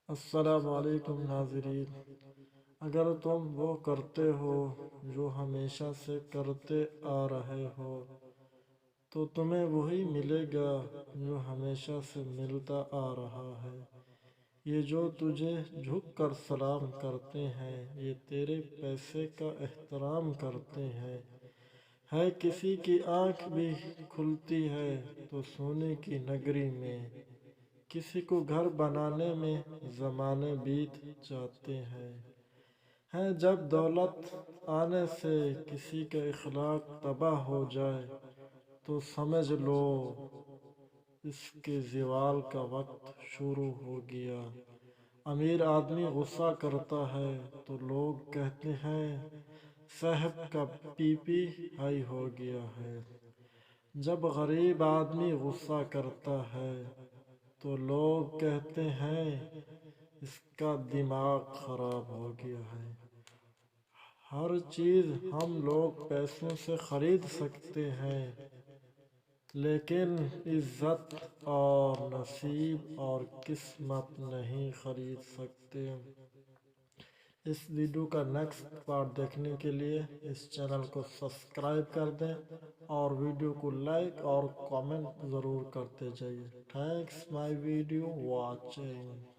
السلام علیکم ناظرین، اگر تم وہ کرتے ہو جو ہمیشہ سے کرتے آ رہے ہو تو تمہیں وہی ملے گا جو ہمیشہ سے ملتا آ رہا ہے۔ یہ جو تجھے جھک کر سلام کرتے ہیں، یہ تیرے پیسے کا احترام کرتے ہیں۔ ہے کسی کی آنکھ بھی کھلتی ہے تو سونے کی نگری میں، کسی کو گھر بنانے میں زمانے بیت جاتے ہیں۔ جب دولت آنے سے کسی کا اخلاق تباہ ہو جائے تو سمجھ لو اس کے زوال کا وقت شروع ہو گیا۔ امیر آدمی غصہ کرتا ہے تو لوگ کہتے ہیں صاحب کا پی پی ہائی ہو گیا ہے۔ جب غریب آدمی غصہ کرتا ہے تو لوگ کہتے ہیں اس کا دماغ خراب ہو گیا ہے۔ ہر چیز ہم لوگ پیسوں سے خرید سکتے ہیں، لیکن عزت اور نصیب اور قسمت نہیں خرید سکتے۔ اس ویڈیو کا نیکسٹ پارٹ دیکھنے کے لیے اس چینل کو سبسکرائب کر دیں اور ویڈیو کو لائک اور کامنٹ ضرور کرتے جائیے۔ Thanks my video watching.